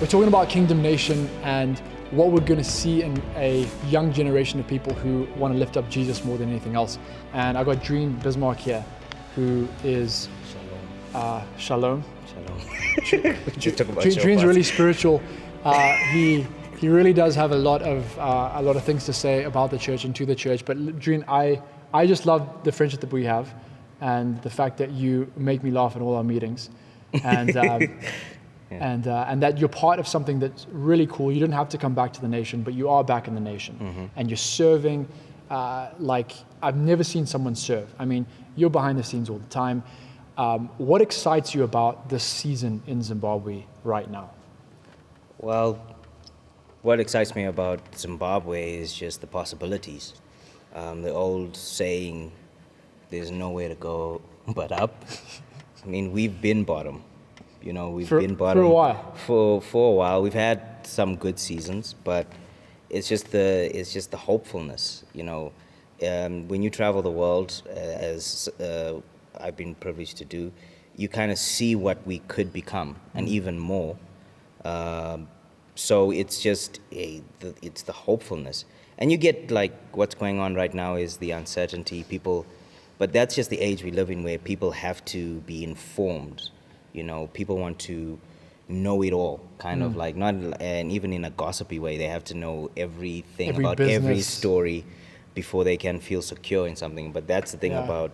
We're talking about Kingdom Nation and what we're going to see in a young generation of people who want to lift up Jesus more than anything else. And I got Drene Bismark here, who is Shalom. Drene's really spiritual. He really does have a lot of things to say about the church and to the church. But Drene, I just love the friendship that we have, and the fact that you make me laugh at all our meetings, and and that you're part of something that's really cool. You didn't have to come back to the nation, but you are back in the nation, and you're serving like I've never seen someone serve. I mean, you're behind the scenes all the time. What excites you about this season in Zimbabwe right now? Well, what excites me about Zimbabwe is just the possibilities. The old saying, there's nowhere to go but up. I mean, we've been bottom. You know, we've been bottom for a while. For a while. We've had some good seasons, but it's just the hopefulness. You know, when you travel the world, as I've been privileged to do, you kind of see what we could become, and even more. So it's just it's the hopefulness, and you get like what's going on right now is the uncertainty. But that's just the age we live in, where people have to be informed. You know, people want to know it all, kind of like not, and even in a gossipy way, they have to know everything about every story before they can feel secure in something. But that's the thing about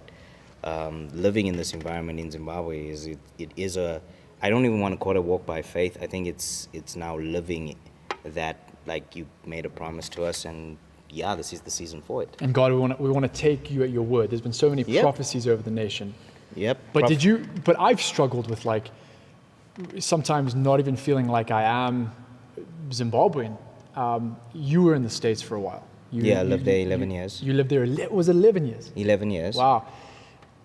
living in this environment in Zimbabwe is it is a, I don't even want to call it a walk by faith. I think it's now living that, like you made a promise to us, and yeah, this is the season for it. And God, we want to take you at your word. There's been so many prophecies over the nation. Yep. But I've struggled with like sometimes not even feeling like I am Zimbabwean. You were in the States for a while. I lived there 11 years. You lived there, was it 11 years? 11 years. Wow.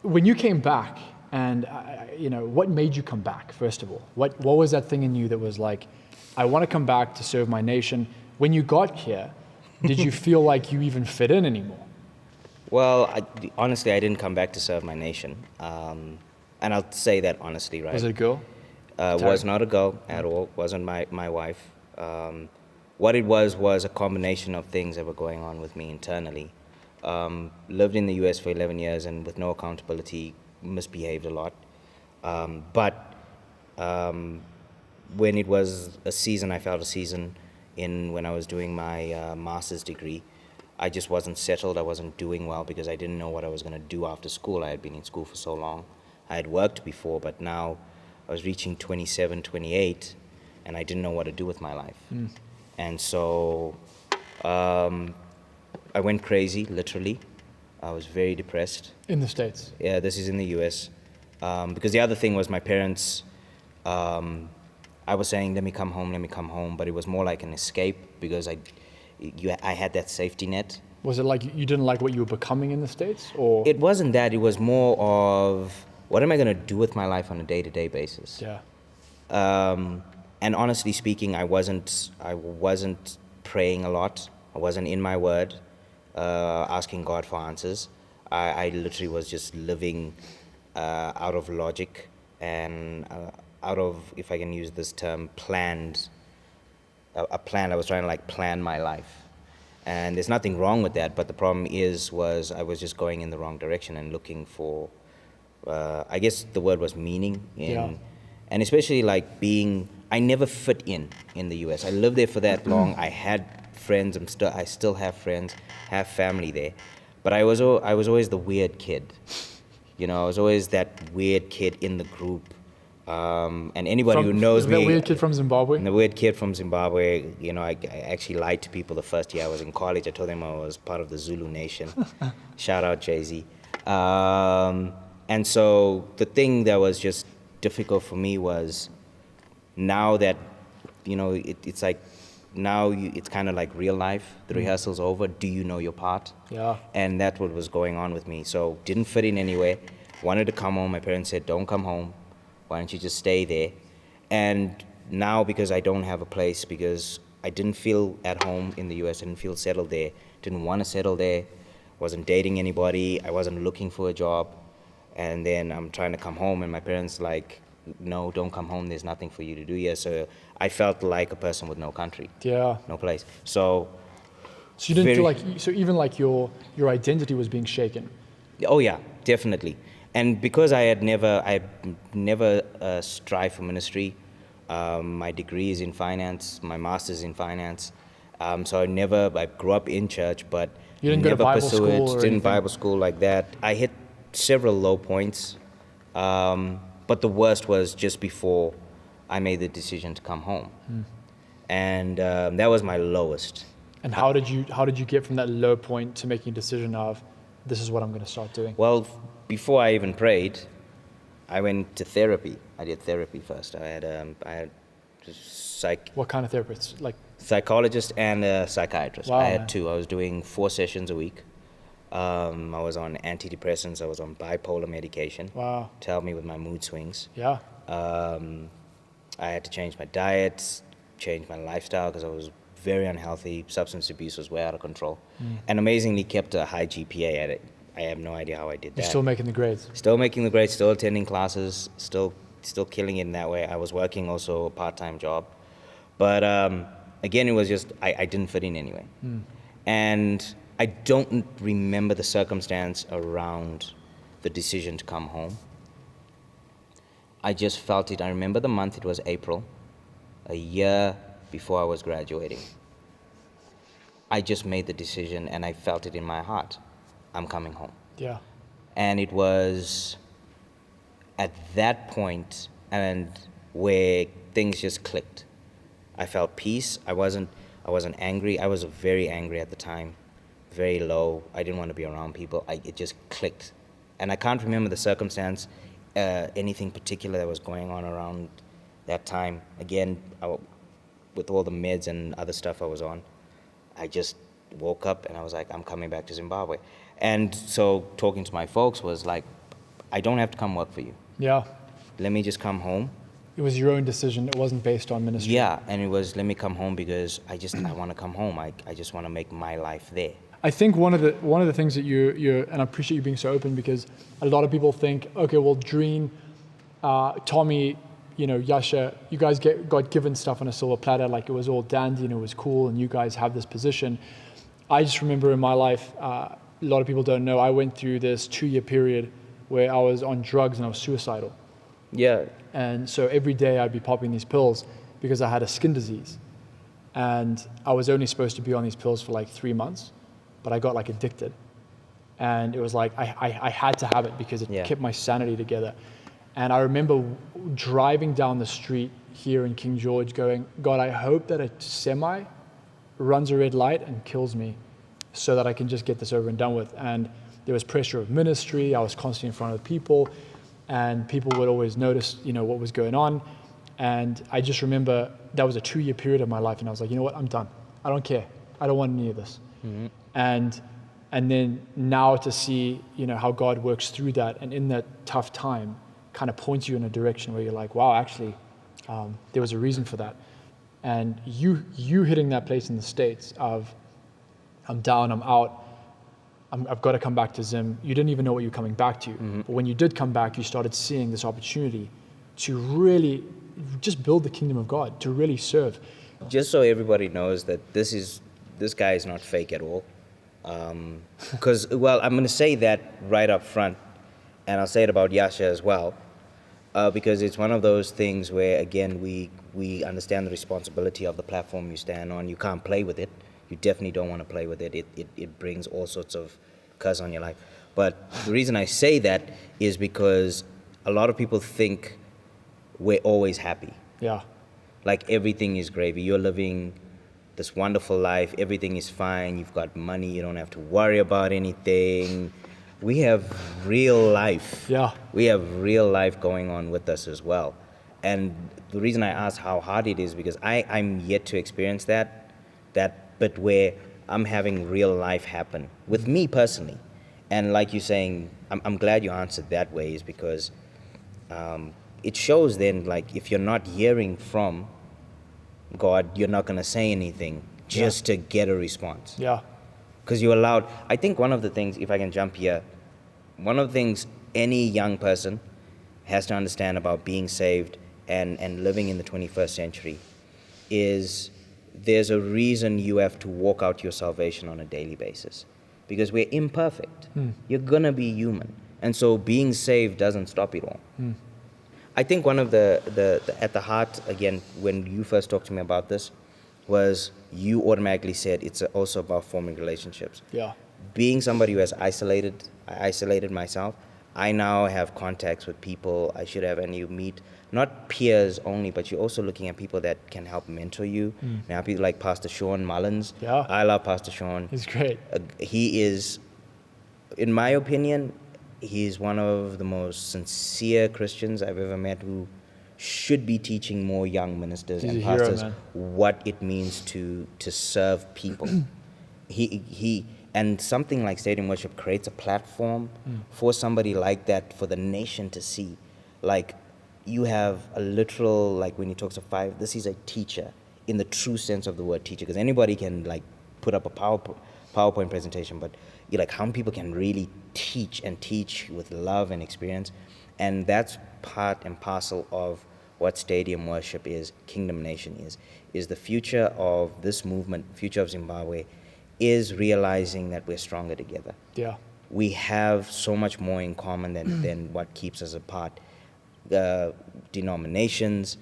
When you came back, and you know, what made you come back, first of all? What was that thing in you that was like, I want to come back to serve my nation? When you got here, did you feel like you even fit in anymore? Well, honestly, I didn't come back to serve my nation. And I'll say that honestly, right? Was it a girl? Was not a girl at all. Wasn't my wife. What it was a combination of things that were going on with me internally. Lived in the US for 11 years and with no accountability, misbehaved a lot. But when it was a season, I felt a season when I was doing my master's degree, I just wasn't settled. I wasn't doing well because I didn't know what I was going to do after school. I had been in school for so long. I had worked before, but now I was reaching 27, 28, and I didn't know what to do with my life. And so I went crazy, literally. I was very depressed. In the States? Yeah, this is in the US. Because the other thing was my parents, I was saying, let me come home, but it was more like an escape because I had that safety net. Was it like you didn't like what you were becoming in the States, or? It wasn't that. It was more of, what am I going to do with my life on a day-to-day basis? Yeah. And honestly speaking, I wasn't praying a lot. I wasn't in my word, asking God for answers. I literally was just living out of logic and out of, if I can use this term, a plan. I was trying to like plan my life. And there's nothing wrong with that, but the problem was I was just going in the wrong direction and looking for, I guess the word was meaning. And especially like I never fit in the US. I lived there for that long. I had friends, I still have friends, have family there. But I was always the weird kid. You know, I was always that weird kid in the group. And anybody who knows me, the weird kid from Zimbabwe. The weird kid from Zimbabwe. You know, I actually lied to people the first year I was in college. I told them I was part of the Zulu Nation. Shout out Jay-Z. And so the thing that was just difficult for me was now that, you know, it's like now it's kind of like real life. The rehearsal's over. Do you know your part? Yeah. And that's what was going on with me. So didn't fit in anywhere. Wanted to come home. My parents said, don't come home. Why don't you just stay there? And now because I don't have a place, because I didn't feel at home in the US, I didn't feel settled there, didn't want to settle there, wasn't dating anybody, I wasn't looking for a job. And then I'm trying to come home and my parents like, no, don't come home. There's nothing for you to do here. So I felt like a person with no country, Yeah. no place. So So you didn't very- feel like, so even like your identity was being shaken. oh yeah, definitely. And because I had never strived for ministry. My degree is in finance. My master's in finance. So I grew up in church, but You didn't go to never Bible pursue school it. or Didn't anything? Bible school like that. I hit several low points, but the worst was just before I made the decision to come home, and that was my lowest. And how did you get from that low point to making a decision of, this is what I'm going to start doing? Well, before I even prayed, I went to therapy. I did therapy first. I had What kind of therapists? Like, psychologist and a psychiatrist. Wow, I had man. two. I was doing 4 sessions a week. I was on antidepressants. I was on bipolar medication wow, to help me with my mood swings. yeah, I had to change my diet, change my lifestyle because I was very unhealthy. Substance abuse was way out of control. And amazingly kept a high GPA at it. I have no idea how I did that. you're still making the grades. Still making the grades, still attending classes, still killing it in that way. I was working also a part-time job. But again, it was just, I didn't fit in anyway. And I don't remember the circumstance around the decision to come home. I just felt it. I remember the month, it was April, a year before I was graduating. I just made the decision and I felt it in my heart. I'm coming home. Yeah, And it was at that point and where things just clicked. I felt peace. I wasn't angry. I was very angry at the time, very low. I didn't want to be around people. It just clicked. And I can't remember the circumstance, anything particular that was going on around that time. Again, with all the meds and other stuff I was on, I just woke up and I was like, I'm coming back to Zimbabwe. And so talking to my folks was like, I don't have to come work for you. yeah. Let me just come home. It was your own decision. It wasn't based on ministry. Yeah, and it was, let me come home because I want to come home. I just want to make my life there. I think one of the things that you and I appreciate you being so open, because a lot of people think, okay, well, Drene, Tommy, Yasha, you guys got given stuff on a silver platter, like it was all dandy and it was cool, and you guys have this position. I just remember in my life, a lot of people don't know, I went through this 2-year period where I was on drugs and I was suicidal. Yeah. And so every day I'd be popping these pills because I had a skin disease. And I was only supposed to be on these pills for like 3 months, but I got like addicted. And it was like, I had to have it because it kept my sanity together. And I remember driving down the street here in King George going, God, I hope that a semi runs a red light and kills me so that I can just get this over and done with. And there was pressure of ministry. I was constantly in front of people and people would always notice, what was going on. And I just remember that was a 2-year period of my life. And I was like, you know what, I'm done. I don't care. I don't want any of this. Mm-hmm. And then now to see, how God works through that and in that tough time kind of points you in a direction where you're like, wow, actually, there was a reason for that. And you hitting that place in the States of, I'm down, I'm out, I've got to come back to Zim. You didn't even know what you were coming back to. Mm-hmm. But when you did come back, you started seeing this opportunity to really just build the kingdom of God, to really serve. Just so everybody knows that this guy is not fake at all. Because, I'm going to say that right up front, and I'll say it about Yasha as well, because it's one of those things where, again, we understand the responsibility of the platform you stand on. You can't play with it. You definitely don't want to play with it. It brings all sorts of curse on your life. But the reason I say that is because a lot of people think we're always happy. Yeah. Like everything is gravy. You're living this wonderful life. Everything is fine. You've got money. You don't have to worry about anything. We have real life. Yeah. We have real life going on with us as well. And the reason I ask how hard it is because I'm yet to experience that bit where I'm having real life happen with me personally. And like you're saying, I'm glad you answered that way, is because it shows then, like, if you're not hearing from God, you're not going to say anything just to get a response. Yeah. Because you're allowed. I think one of the things, if I can jump here, one of the things any young person has to understand about being saved and living in the 21st century is there's a reason you have to walk out your salvation on a daily basis, because we're imperfect. You're gonna be human, and so being saved doesn't stop it all. I think one of the at the heart, again, when you first talked to me about this, was you automatically said it's also about forming relationships. Yeah. Being somebody who has isolated myself, I now have contacts with people I should have, and you meet not peers only, but you're also looking at people that can help mentor you. Now, people like Pastor Sean Mullins. Yeah. I love Pastor Sean. He's great. He is, in my opinion, he's one of the most sincere Christians I've ever met, who should be teaching more young ministers He's and a hero, pastors man. what it means to serve people. he and something like Stadium Worship creates a platform for somebody like that, for the nation to see. Like, you have a literal, like when he talks of five, this is a teacher in the true sense of the word teacher, because anybody can like put up a PowerPoint presentation, but you're like, how many people can really teach with love and experience? And that's part and parcel of what Stadium Worship is, Kingdom Nation is the future of this movement, future of Zimbabwe, is realizing that we're stronger together. Yeah. We have so much more in common than what keeps us apart. Denominations,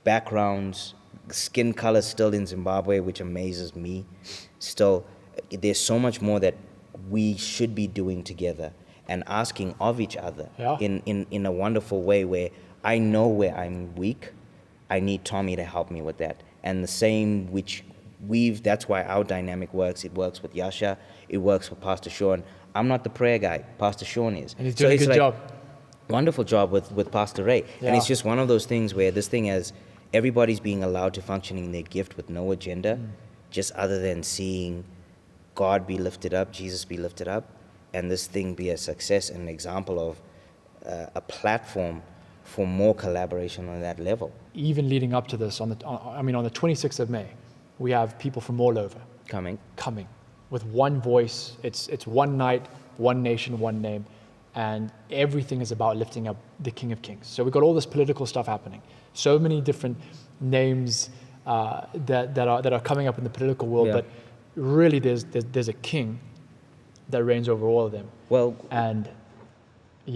backgrounds, skin color still in Zimbabwe, which amazes me. Still, there's so much more that we should be doing together and asking of each other in a wonderful way, where I know where I'm weak. I need Tommy to help me with that. And the same, which that's why our dynamic works. It works with Yasha. It works with Pastor Sean. I'm not the prayer guy. Pastor Sean is. And he's doing a good job. Wonderful job with Pastor Ray. Yeah. And it's just one of those things where this thing is, everybody's being allowed to function in their gift with no agenda, just other than seeing God be lifted up, Jesus be lifted up, and this thing be a success and an example of a platform for more collaboration on that level. Even leading up to this, on the 26th of May, we have people from all over Coming. with one voice. It's one night, one nation, one name, and everything is about lifting up the King of Kings. So we've got all this political stuff happening. So many different names that are coming up in the political world, but really there's a king that reigns over all of them. Well, and we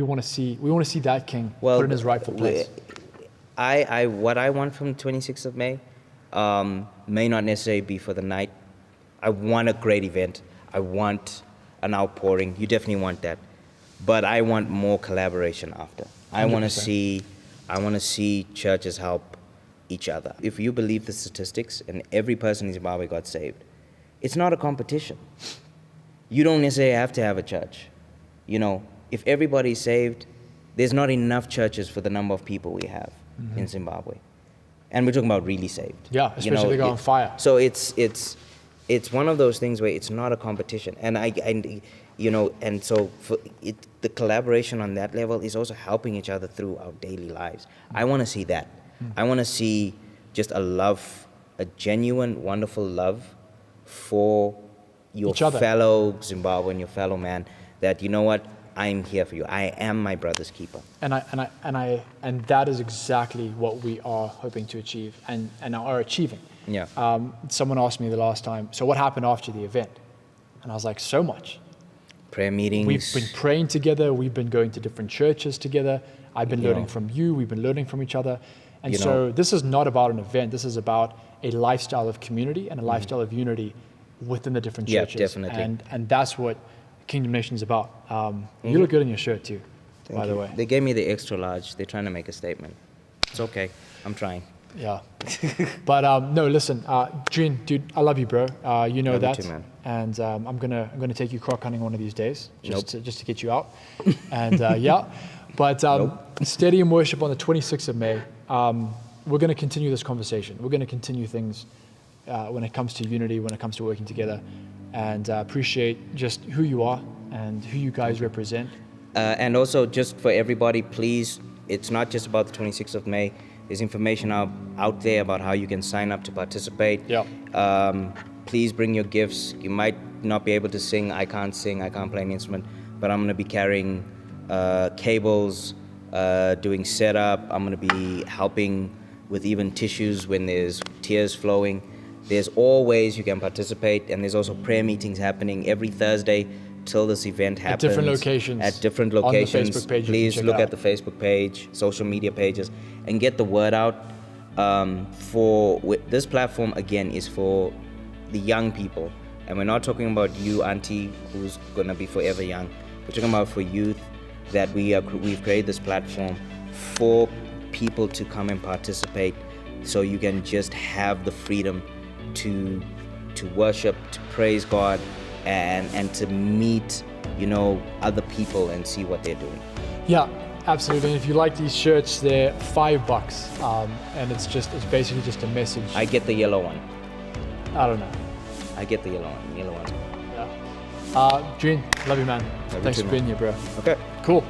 want to see that king put in his rightful place. What I want from the 26th of May may not necessarily be for the night. I want a great event. I want an outpouring. You definitely want that, but I want more collaboration after. I want to see churches help each other. If you believe the statistics and every person in Zimbabwe got saved, it's not a competition. You don't necessarily have to have a church. You know, if everybody's saved, there's not enough churches for the number of people we have in Zimbabwe. And we're talking about really saved. Yeah, especially they go on fire. So it's one of those things where it's not a competition. And and so the collaboration on that level is also helping each other through our daily lives. I want to see that. I want to see just a genuine, wonderful love for your fellow Zimbabwean, your fellow man, that, you know what, I'm here for you. I am my brother's keeper. And that is exactly what we are hoping to achieve and are achieving. Yeah. Someone asked me the last time, so what happened after the event? And I was like, so much. Prayer meetings. We've been praying together. We've been going to different churches together. I've been learning from you. We've been learning from each other. And so this is not about an event. This is about a lifestyle of community and a lifestyle of unity within the different churches. Yeah, definitely. And that's what Kingdom Nation is about. You look good in your shirt too, by the way. They gave me the extra large. They're trying to make a statement. It's okay. I'm trying. Yeah. But no, listen, Drene, dude, I love you, bro. You know that. You too, man. And I'm gonna take you croc hunting one of these days, just to get you out. And but Stadium Worship on the 26th of May. We're going to continue this conversation. We're going to continue things when it comes to unity, when it comes to working together, and appreciate just who you are and who you guys represent. And also, just for everybody, please, it's not just about the 26th of May. There's information out there about how you can sign up to participate. Yeah. Please bring your gifts. You might not be able to sing. I can't sing. I can't play an instrument. but I'm going to be carrying cables, doing setup. I'm going to be helping with even tissues when there's tears flowing. There's all ways you can participate, and there's also prayer meetings happening every Thursday till this event happens. At different locations. At different locations. On the Facebook page, please look at the Facebook page, social media pages, and get the word out. This platform again is for the young people, and we're not talking about you, auntie, who's gonna be forever young. We're talking about for youth, that we've created this platform for people to come and participate, so you can just have the freedom to worship, to praise God, and to meet, other people and see what they're doing. Yeah, absolutely. And if you like these shirts, they're $5, and it's basically just a message. I get the yellow one. I don't know. I get the yellow one. Yellow one. Yeah. Drene, love you, man. Love you Thanks too, for being man. here, bro. Okay. Cool.